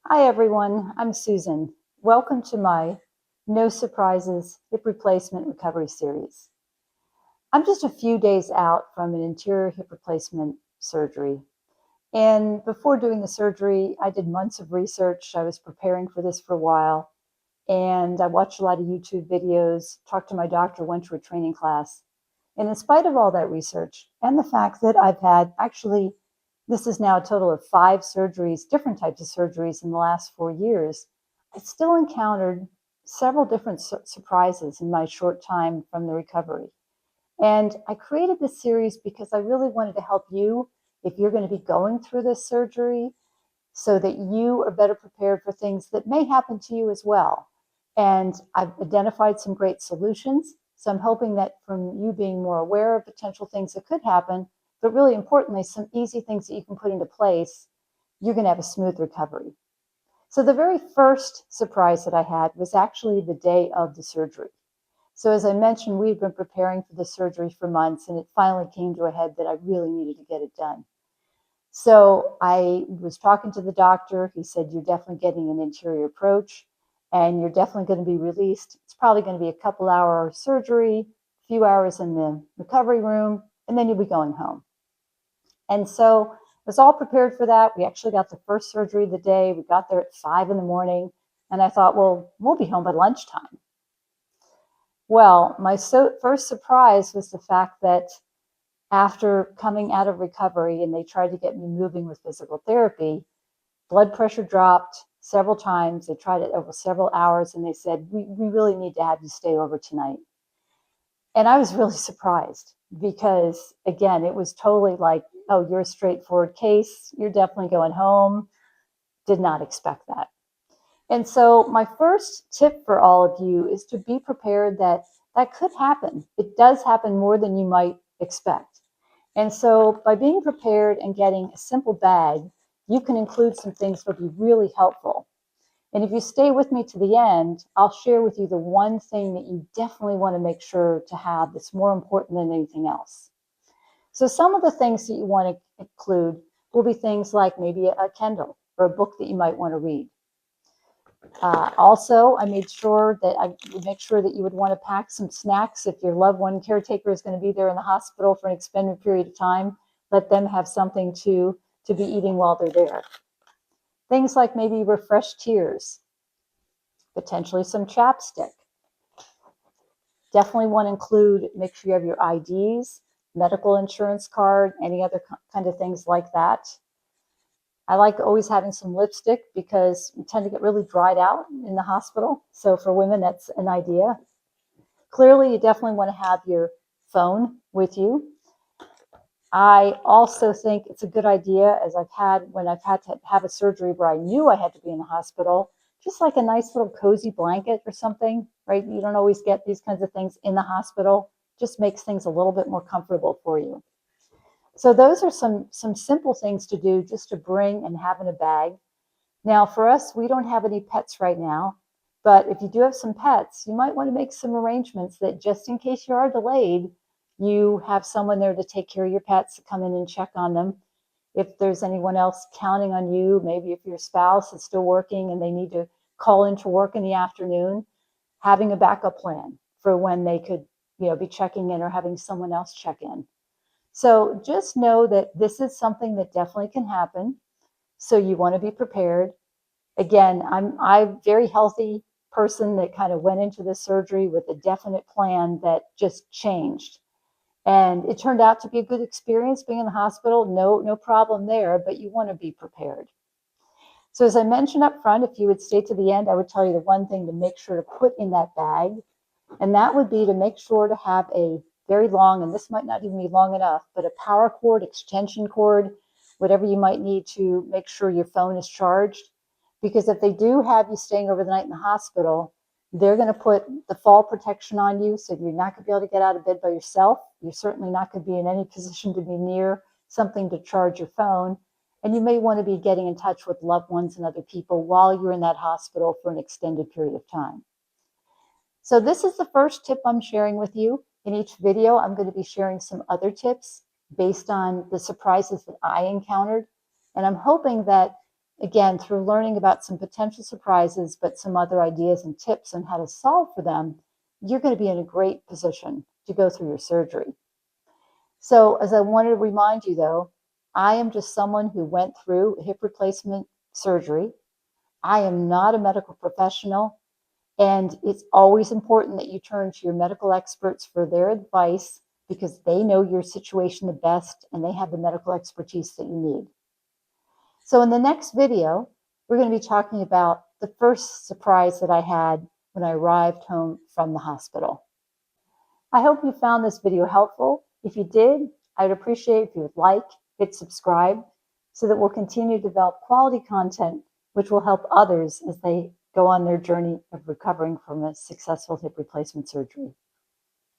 Hi everyone, I'm Susan. Welcome to my No Surprises Hip Replacement Recovery Series. I'm just a few days out from an anterior hip replacement surgery. And before doing the surgery, I did months of research. I was preparing for this for a while. And I watched a lot of YouTube videos, talked to my doctor, went to a training class. And in spite of all that research and the fact that I've had this is now a total of 5 surgeries, different types of surgeries in the last 4 years, I still encountered several different surprises in my short time from the recovery. And I created this series because I really wanted to help you if you're going to be going through this surgery so that you are better prepared for things that may happen to you as well. And I've identified some great solutions. So I'm hoping that from you being more aware of potential things that could happen, but really importantly, some easy things that you can put into place, you're going to have a smooth recovery. So the very first surprise that I had was actually the day of the surgery. So as I mentioned, we've been preparing for the surgery for months, and it finally came to a head that I really needed to get it done. So I was talking to the doctor. He said, you're definitely getting an anterior approach and you're definitely going to be released. It's probably going to be a couple-hour surgery, a few hours in the recovery room, and then you'll be going home. And so I was all prepared for that. We actually got the first surgery of the day. We got there at 5 in the morning. And I thought, well, we'll be home by lunchtime. Well, my first surprise was the fact that after coming out of recovery and they tried to get me moving with physical therapy, blood pressure dropped several times. They tried it over several hours and they said, we really need to have you stay over tonight. And I was really surprised because, again, it was totally like, oh, you're a straightforward case. You're definitely going home. Did not expect that. And so my first tip for all of you is to be prepared that that could happen. It does happen more than you might expect. And so by being prepared and getting a simple bag, you can include some things that will be really helpful. And if you stay with me to the end, I'll share with you the one thing that you definitely want to make sure to have that's more important than anything else. So some of the things that you want to include will be things like maybe a Kindle or a book that you might want to read. Also, I made sure that I would make sure that you would want to pack some snacks if your loved one caretaker is going to be there in the hospital for an extended period of time. Let them have something to be eating while they're there. Things like maybe refreshed tears, potentially some chapstick. Definitely want to include, make sure you have your IDs, medical insurance card, any other kind of things like that. I like always having some lipstick because we tend to get really dried out in the hospital. So for women, that's an idea. Clearly, you definitely want to have your phone with you. I also think it's a good idea, as when I've had to have a surgery where I knew I had to be in the hospital, just like a nice little cozy blanket or something, right? You don't always get these kinds of things in the hospital. Just makes things a little bit more comfortable for you. So those are some simple things to do just to bring and have in a bag. Now, for us, we don't have any pets right now, but if you do have some pets, you might want to make some arrangements that just in case you are delayed, you have someone there to take care of your pets, to come in and check on them. If there's anyone else counting on you, maybe if your spouse is still working and they need to call into work in the afternoon, having a backup plan for when they could, be checking in or having someone else check in. So just know that this is something that definitely can happen. So you want to be prepared. Again, I'm a very healthy person that kind of went into this surgery with a definite plan that just changed. And it turned out to be a good experience being in the hospital. No problem there, but you want to be prepared. So as I mentioned up front, if you would stay to the end, I would tell you the one thing to make sure to put in that bag. And that would be to make sure to have a very long, and this might not even be long enough, but a power cord, extension cord, whatever you might need to make sure your phone is charged. Because if they do have you staying over the night in the hospital, they're going to put the fall protection on you. So you're not going to be able to get out of bed by yourself. You're certainly not going to be in any position to be near something to charge your phone. And you may want to be getting in touch with loved ones and other people while you're in that hospital for an extended period of time. So this is the first tip I'm sharing with you. In each video, I'm going to be sharing some other tips based on the surprises that I encountered. And I'm hoping that Again, through learning about some potential surprises, but some other ideas and tips on how to solve for them, you're going to be in a great position to go through your surgery. So, as I wanted to remind you though, I am just someone who went through hip replacement surgery. I am not a medical professional, and it's always important that you turn to your medical experts for their advice because they know your situation the best and they have the medical expertise that you need. So in the next video, we're going to be talking about the first surprise that I had when I arrived home from the hospital. I hope you found this video helpful. If you did, I'd appreciate if you would like, hit subscribe, so that we'll continue to develop quality content which will help others as they go on their journey of recovering from a successful hip replacement surgery.